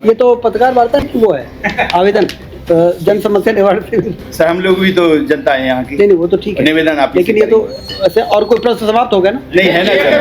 ये तो पत्रकार वार्ता की वो है आवेदन जन समस्या निवारण सर हम लोग भी तो जनता है यहाँ की। नहीं वो तो ठीक है, निवेदन आप लेकिन ये तो ऐसे और कोई प्रश्न समाप्त हो गया ना? नहीं है ना सर।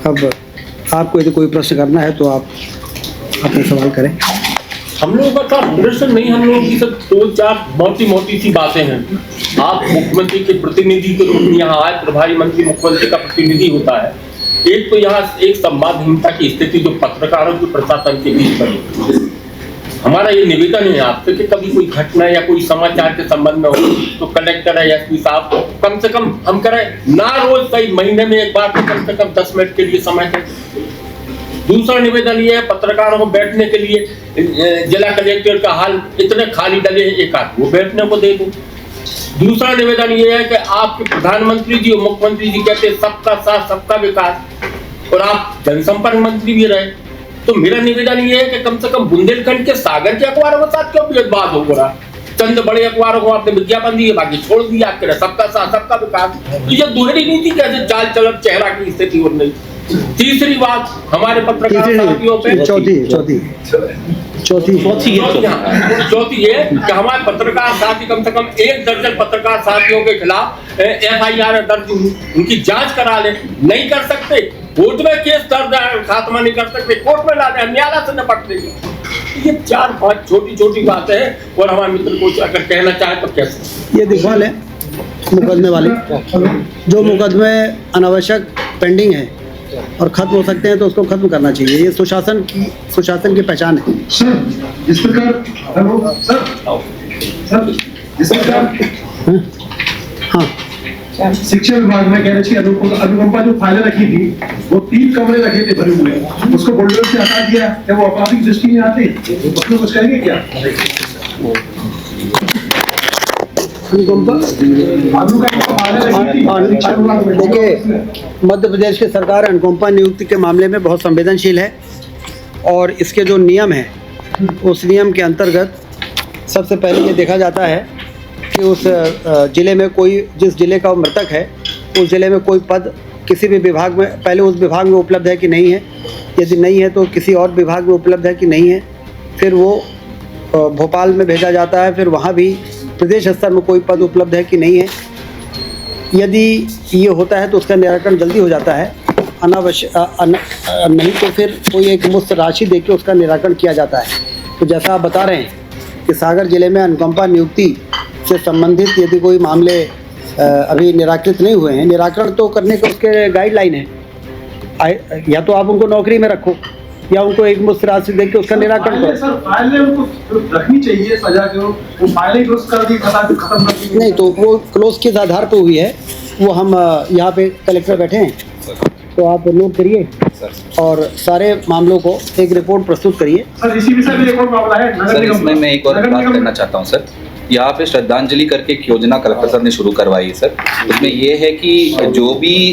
अब आपको यदि कोई प्रश्न करना है तो आप अपने सवाल करें। हम लोगों का प्रदर्शन नहीं, हम लोगों की सब दो चार मोटी सी बातें हैं। आप मुख्यमंत्री के प्रतिनिधि के रूप में यहाँ आए, प्रभारी मंत्री मुख्यमंत्री का प्रतिनिधि होता है। एक तो यहाँ एक संवादहीनता की स्थिति जो पत्रकारों की प्रशासन के बीच बनी। हमारा ये निवेदन है आपसे कि कभी कोई घटना या कोई समाचार के संबंध में हो तो कलेक्टर है या एसपी साहब कम से कम हम करें ना, रोज कई महीने में एक बार तो कम से कम 10 मिनट के लिए समय दें। दूसरा निवेदन ये है, पत्रकारों को बैठने के लिए जिला कलेक्टर का हाल इतने खाली डले हैं, एक आध वो बैठने को दे दो। दूसरा निवेदन ये है कि आपके प्रधानमंत्री जी और मुख्यमंत्री जी कहते हैं सबका साथ सबका विकास, और आप जनसंपर्क मंत्री भी रहे। तो मेरा निवेदन ये है कि कम से कम बुंदेलखंड के सागर के अखबारों के साथ क्यों भेदभाव हो रहा? चंद बड़े अखबारों को आपने विज्ञापन दिए, बाकी छोड़ दिया, आपके सबका साथ सबका विकास। तो ये दोहरी नीति कैसे चाल चलन चेहरा की स्थिति हो रही। तीसरी बात हमारे पत्रकार साथियों पे चौथी ये कि हमारे पत्रकार साथी कम से कम 1 दर्जन पत्रकार साथियों के खिलाफ FIR दर्ज, उनकी जांच करा ले। नहीं कर सकते, कोर्ट में केस दर्ज खात्मा नहीं कर सकते, कोर्ट में ला दे, न्यायालय से निपट लेंगे। ये 4-5 छोटी बातें हैं। और हमारे मित्र को अगर कहना चाहे तो कैसे ये दिखवाल है मुकदमे वाले, जो मुकदमे अनावश्यक पेंडिंग है और खत्म हो सकते हैं तो उसको खत्म करना चाहिए। ये सुशासन की पहचान है। जिस प्रकार जिस प्रकार हाँ शिक्षा विभाग में कह रही थी अनुकंपा जो फाइलें रखी थी वो 3 कमरे रखे थे भरे हुए, उसको बुलडोजर से हटा दिया। क्या वो आपराधिक दृष्टि नहीं आती? उसमें कुछ करेंगे क्या? देखिए, मध्य प्रदेश की सरकार अनुकंपा नियुक्ति के मामले में बहुत संवेदनशील है और इसके जो नियम हैं उस नियम के अंतर्गत सबसे पहले ये देखा जाता है कि उस जिले में कोई, जिस जिले का मृतक है उस जिले में कोई पद किसी भी विभाग में पहले उस विभाग में उपलब्ध है कि नहीं है। यदि नहीं है तो किसी और विभाग में उपलब्ध है कि नहीं है। फिर वो भोपाल में भेजा जाता है, फिर वहाँ भी प्रदेश स्तर में कोई पद उपलब्ध है कि नहीं है। यदि ये होता है तो उसका निराकरण जल्दी हो जाता है, नहीं तो फिर कोई एक मुफ्त राशि देके उसका निराकरण किया जाता है। तो जैसा आप बता रहे हैं कि सागर जिले में अनुकंपा नियुक्ति से संबंधित यदि कोई मामले अभी निराकृत नहीं हुए हैं, निराकरण तो करने के उसके गाइडलाइन है। या तो आप उनको नौकरी में रखो या उनको एक मुफ्त राशि देके उसका निराकरण करो। सर फाइलें उनको रखनी चाहिए सजा के, वो फाइलें क्लोज कर दी, खत्म कर दी। नहीं तो वो क्लोज के आधार पे हुई है। वो हम यहाँ पे कलेक्टर बैठे हैं तो आप नोट करिए और सारे मामलों को एक रिपोर्ट प्रस्तुत करिए। सर इसी विषय में एक और मामला है सर, इसमें मैं एक और बात करना चाहता हूँ सर। यहाँ पे श्रद्धांजलि करके एक योजना कलेक्टर साहब ने शुरू करवाई है सर। उसमें ये है कि जो भी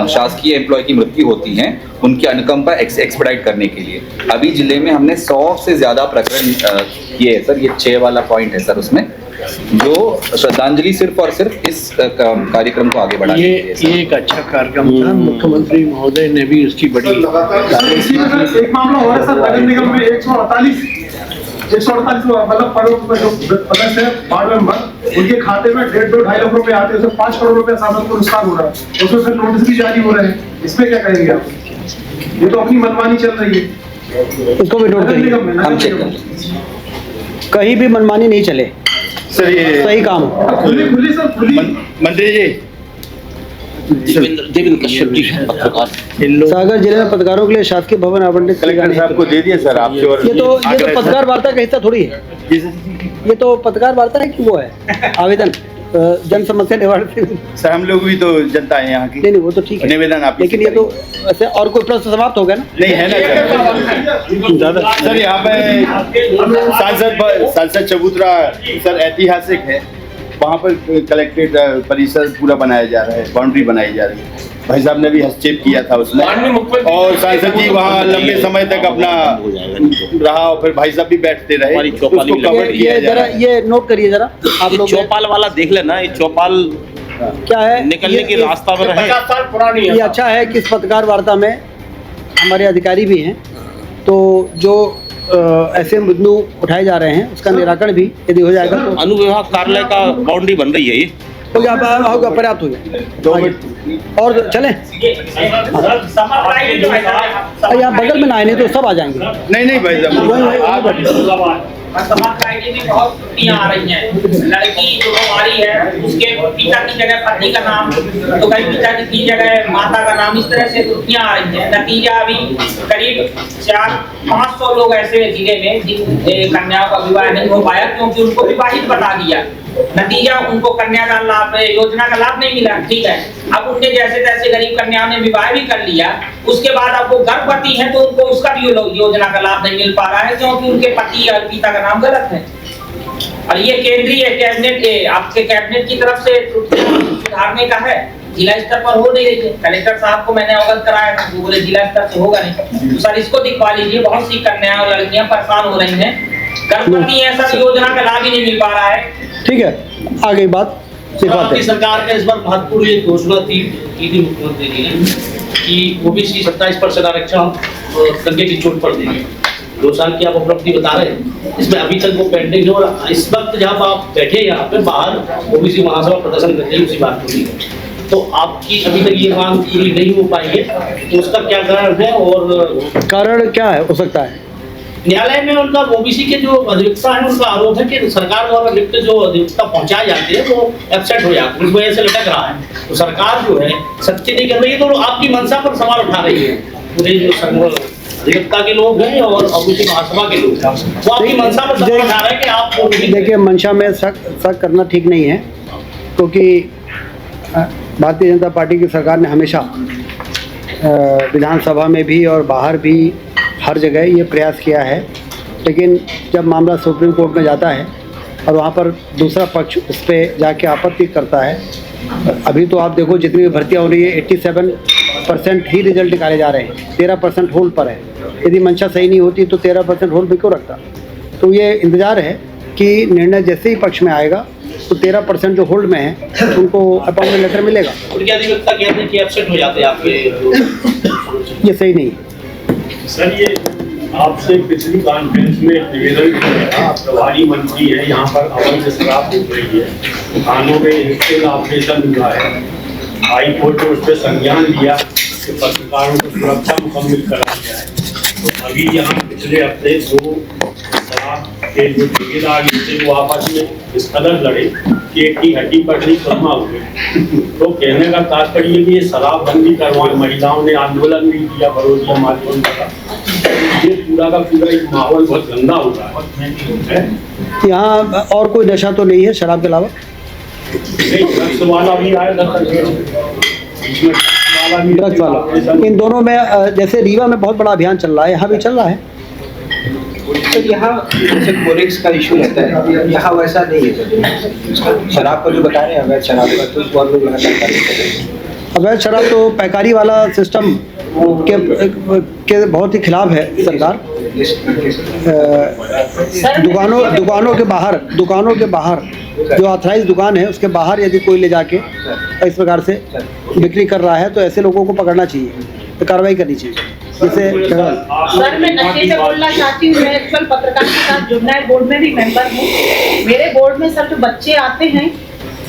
शासकीय एम्प्लॉय की मृत्यु होती है उनकी अनुकंपा एक्सपेडाइट करने के लिए अभी जिले में हमने 100 से ज़्यादा प्रकरण किए हैं सर। ये 6 वाला पॉइंट है सर उसमें, जो श्रद्धांजलि सिर्फ और सिर्फ इस कार्यक्रम को आगे बढ़ाने के लिए। ये एक अच्छा कार्यक्रम था, मुख्यमंत्री महोदय ने भी उसकी बड़ी एक मामला हो रहा है सर, नगर निगम में 148 मतलब पदों पर जो सदस्य है वार्ड मेंबर, उनके खाते में 1.5-2.5 लाख रुपए आते हैं, उसमें 5 करोड़ रुपए सामान को नुकसान हो रहा है, उसमें फिर नोटिस भी जारी हो रहे हैं। इसमें क्या करेंगे आप? ये तो अपनी मनमानी चल रही है। इसको भी नोट करिए, हम चेक करें, कहीं भी मनमानी नहीं चले सर। ये सही काम खुली सर, खुली। मंत्री जी देवेंद्र कश्यप जी पत्रकार सागर जिले में पत्रकारों के लिए शासकीय भवन आवंटित कलेक्टर साहब को दे दिया सर आपके। और ये तो पत्रकार वार्ता का हिस्सा थोड़ी है। ये तो पत्रकार वार्ता है कि वो है आवेदन जन समस्या निवारण। सर हम लोग भी तो जनता है यहाँ की। नहीं वो तो ठीक है, निवेदन आप, लेकिन ये तो ऐसे और कोई प्रश्न समाप्त हो गया ना? नहीं है ना सर। सर यहाँ पे सांसद चबूतरा सर ऐतिहासिक है, वहाँ पर कलेक्ट्रेट परिसर पूरा बनाया जा रहा है, बाउंड्री बनाई जा रही है। भाई साहब ने भी हस्तक्षेप किया था उसमें, और सांसद जी वहाँ लंबे समय तक अपना रहा और फिर भाई साहब भी बैठते रहे, उसको कवर किया जा रहा है। ये नोट करिए जरा आप लोग। चौपाल वाला देख लेना, ये चौपाल क्या है निकलने की रास्ता में रहे। 50 साल पुरानी है। ये अच्छा है कि इस पत्रकार वार्ता में हमारे अधिकारी भी हैं तो जो ऐसे मुद्दे उठाए जा रहे हैं उसका निराकरण भी यदि हो जाएगा तो अनुविभाग कार्यालय का बाउंड्री बन रही है ये। हो गया, होगा, पर्याप्त हो गया। 2 मिनट और चलें, यहाँ बगल में ना आए नहीं तो सब आ जाएंगे। नहीं भाई साहब समाज आईडी में बहुत त्रुटियां आ रही हैं। लड़की जो हमारी है उसके पिता की जगह पति का नाम, तो कहीं पिता की जगह माता का नाम, इस तरह से त्रुटियां आ रही हैं। नतीजा अभी करीब 400-500 लोग ऐसे जिले में जिन कन्याओं का विवाह नहीं हो पाया क्योंकि उनको विवाहित बता दिया। नतीजा उनको कन्या का लाभ, योजना का लाभ नहीं मिला। ठीक है, अब उनके जैसे तैसे गरीब कन्याओं ने विवाह भी कर लिया, उसके बाद अब वो गर्भवती हैं तो उनको उसका भी योजना का लाभ नहीं मिल पा रहा है क्योंकि उनके पति और पिता का नाम गलत है। और ये केंद्रीय कैबिनेट, आपके कैबिनेट की तरफ से सुधारने का है, जिला स्तर पर हो नहीं रही है। कलेक्टर साहब को मैंने अवगत कराया था, वो बोले जिला स्तर से होगा नहीं। तो सर इसको दिखवा लीजिए, बहुत सी कन्याएं और लड़कियां परेशान हो रही हैं, गर्भवती हैं, सर योजना का लाभ ही नहीं मिल पा रहा है। ठीक है, आगे बात दिखाते हैं। सरकार का इस बार महत्वपूर्ण एक घोषणा की थी मुख्यमंत्री जी ने कि ओबीसी 27% आरक्षण करके की छूट पड़ देगी। 2 साल की आप उपलब्धि बता रहे हैं, इसमें अभी तक वो पेंडिंग है। और इस वक्त जब आप बैठे यहाँ पे बाहर ओबीसी महासभा प्रदर्शन करते हैं उसी बात को लेकर, तो आपकी अभी तक ये मांग पूरी नहीं हो पाई है, तो उसका क्या कारण है? और कारण क्या है हो सकता है? न्यायालय में उनका ओबीसी के जो अधिवक्ता है उनका आरोप है कि सरकार द्वारा लिखित जो अधिवक्ता पहुंचाए जाते हैं वो एब्सेंट हो जाते हैं, उस वजह से लटक रहा है। तो सरकार जो है सच्ची नहीं कर रही है, तो आपकी मंशा पर सवाल उठा रही है। पूरे जो अधिवक्ता के लोग हैं और ओबीसी महासभा के लोग हैं, वो आपकी मंशा पर सवाल उठा रहे हैं कि आप देखिए, मंशा में शक करना ठीक नहीं है क्योंकि भारतीय जनता पार्टी की सरकार ने हमेशा विधानसभा में भी और बाहर भी हर जगह ये प्रयास किया है, लेकिन जब मामला सुप्रीम कोर्ट में जाता है और वहाँ पर दूसरा पक्ष उस पर जाके आपत्ति करता है, अभी तो आप देखो जितनी भी भर्तियाँ हो रही है 87% ही रिजल्ट निकाले जा रहे हैं, 13% होल्ड पर है। यदि मंशा सही नहीं होती तो 13% होल्ड भी क्यों रखता? तो ये इंतज़ार है कि निर्णय जैसे ही पक्ष में आएगा तो 13% जो होल्ड में है उनको अपॉइंटमेंट लेटर मिलेगा। उनके अधिवक्ता कहते हैं कि एब्सेंट हो जाते हैं आपके, ये सही नहीं है। सर ये आपसे पिछली कॉन्फ्रेंस में निवेदन किया था, प्रभारी मंत्री है, यहाँ पर अवैध शराब हो रही है, थानों में इसके ऑपरेशन हुआ है, हाई कोर्ट ने उस पर संज्ञान लिया कि पत्रकारों को सुरक्षा मुकम्मल करा दिया है। तो अभी यहाँ पिछले हफ्ते 2 शराब के जो ठेकेदार थे वो आपस में इस कदर लड़े कि एक की हड्डी पटनी करमा हुए। तो कहने का तात्पर्य कि ये शराबबंदी करवाने महिलाओं ने आंदोलन भी किया बड़ौदिया माध्यम का, ये पूरा का पूरा एक माहौल बहुत गंदा हो रहा है। यहाँ और कोई नशा तो नहीं है शराब के अलावा? नहीं, ड्रग्स वाला भी आया था, ड्रग्स वाला इन दोनों में जैसे रीवा में बहुत बड़ा अभियान चल रहा है, यहाँ भी चल रहा है। तो यहाँ जैसे कोरेक्स का इशू रहता है, यहाँ वैसा नहीं है। शराब का जो बता रहे हैं अवैध शराब का, तो बहुत लोग लगातार कर रहे हैं। अवैध शराब तो पैकारी वाला सिस्टम के बहुत ही खिलाफ है सरकार। दुकानों के बाहर जो ऑथराइज दुकान है उसके बाहर यदि कोई ले जाके इस प्रकार से बिक्री कर रहा है तो ऐसे लोगों को पकड़ना चाहिए, तो कार्रवाई करनी चाहिए। जैसे सर मैं नशे से बोलना चाहती हूँ, मैं एक्चुअल पत्रकार के साथ जुबनाइल बोर्ड में भी मेंबर हूँ। मेरे बोर्ड में सर जो बच्चे आते हैं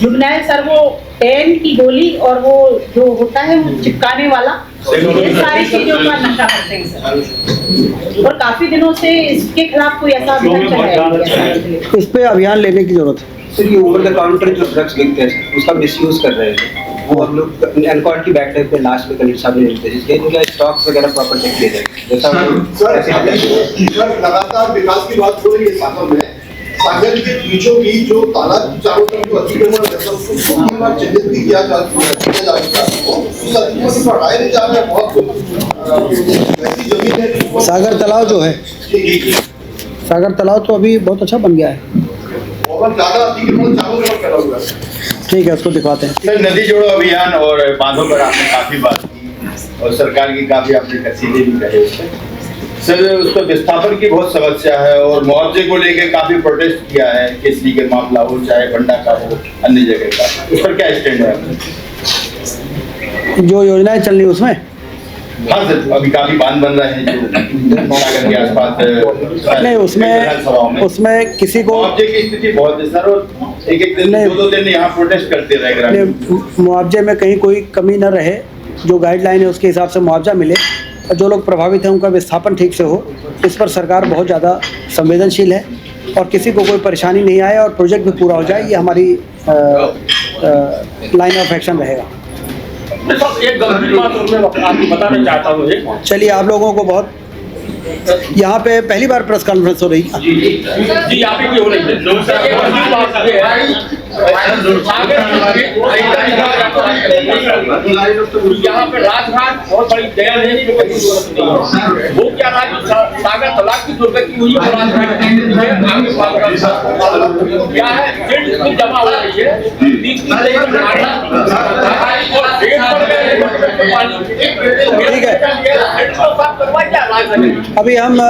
जुबनाइल सर, वो 10 की गोली और वो जो होता है वो चिपकाने वाला, ये सारी चीजों का नशा करते हैं सर, और काफी दिनों से इसके खिलाफ कोई ऐसा अभियान चलाया गया। इस पे अभियान लेने की जरूरत है। सर ये ओवर द काउंटर जो ड्रग्स बिकते हैं उसका मिसयूज कर रहे हैं, वो हम लोग एनकॉन की बैक टाइप पे लास्ट में करीब सामने मिलते हैं, जिसके इनका स्टॉक्स वगैरह प्रॉपर चेक किए जाए। जैसा लगातार विकास की बात हो रही है सागर में, सागर के बीचों की जो तालाब चारों तरफ जो अतिक्रमण है उसको चिन्हित भी किया जा चुका है, बढ़ाए नहीं जा रहे, बहुत ऐसी जमीन है। सागर तालाब जो है, सागर तालाब तो अभी बहुत अच्छा बन गया है, ज्यादा अतिक्रमण चारों तरफ फैला हुआ है। ठीक है, उसको दिखाते हैं। सर नदी जोड़ो अभियान और बांधों पर आपने काफी बात की और सरकार की काफी आपने कसीदे भी कहे उस पर। सर उसको विस्थापन की बहुत समस्या है और मुआवजे को लेकर काफी प्रोटेस्ट किया है, केसरी के मामला हो चाहे बंडा का हो अन्य जगह का, उस पर क्या स्टैंड है? जो योजनाएं चल रही उसमें हाँ सर, अभी काफी बांध बन रहे हैं जो सागर के आसपास। नहीं, उसमें किसी को मुआवजे की स्थिति बहुत है सर, और एक दिन दो दिन यहाँ प्रोटेस्ट करते रहे ग्रामीण। मुआवजे में कहीं कोई कमी न रहे, जो गाइडलाइन है उसके हिसाब से मुआवजा मिले, और जो लोग प्रभावित हैं उनका विस्थापन ठीक से हो, इस पर सरकार बहुत ज़्यादा संवेदनशील है, और किसी को कोई परेशानी नहीं आए और प्रोजेक्ट भी पूरा हो जाए, ये हमारी लाइन ऑफ एक्शन रहेगा। एक गंभीर बात मैं आपको बताना चाहता हूँ। चलिए, आप लोगों को बहुत यहाँ पे पहली बार प्रेस कॉन्फ्रेंस हो रही है। जी यहाँ पे हो रही है। यहाँ पे राजघाट बहुत बड़ी डैम है, वो क्या रहा है, सागर तालाब की दुर्गति हुई है, क्या है जमा हो रही है, ठीक है। अभी हम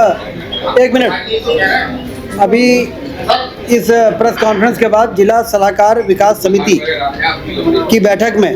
एक मिनट, अभी इस प्रेस कॉन्फ्रेंस के बाद जिला सलाहकार विकास समिति की बैठक में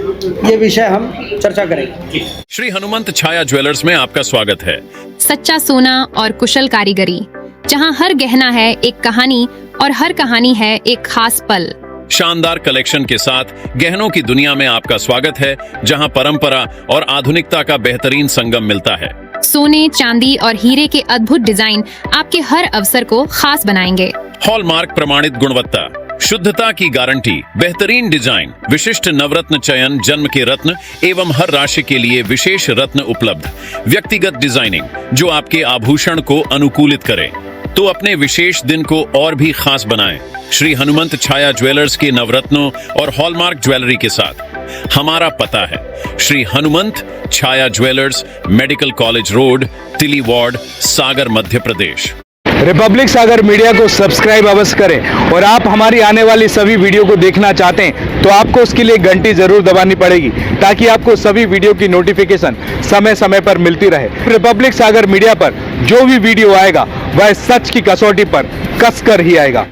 ये विषय हम चर्चा करेंगे। श्री हनुमंत छाया ज्वेलर्स में आपका स्वागत है। सच्चा सोना और कुशल कारीगरी, जहां हर गहना है एक कहानी और हर कहानी है एक खास पल। शानदार कलेक्शन के साथ गहनों की दुनिया में आपका स्वागत है, जहां परंपरा और आधुनिकता का बेहतरीन संगम मिलता है। सोने, चांदी और हीरे के अद्भुत डिजाइन आपके हर अवसर को खास बनाएंगे। हॉलमार्क प्रमाणित गुणवत्ता, शुद्धता की गारंटी, बेहतरीन डिजाइन, विशिष्ट नवरत्न चयन, जन्म के रत्न एवं हर राशि के लिए विशेष रत्न उपलब्ध, व्यक्तिगत डिजाइनिंग जो आपके आभूषण को अनुकूलित करे, तो अपने विशेष दिन को और भी खास बनाएं। श्री हनुमंत छाया ज्वेलर्स के नवरत्नों और हॉलमार्क ज्वेलरी के साथ। हमारा पता है श्री हनुमंत छाया ज्वेलर्स, मेडिकल कॉलेज रोड, तिली वार्ड, सागर, मध्य प्रदेश। रिपब्लिक सागर मीडिया को सब्सक्राइब अवश्य करें, और आप हमारी आने वाली सभी वीडियो को देखना चाहते हैं तो आपको उसके लिए घंटी जरूर दबानी पड़ेगी, ताकि आपको सभी वीडियो की नोटिफिकेशन समय समय पर मिलती रहे। रिपब्लिक सागर मीडिया पर जो भी वीडियो आएगा वह सच की कसौटी पर कसकर ही आएगा।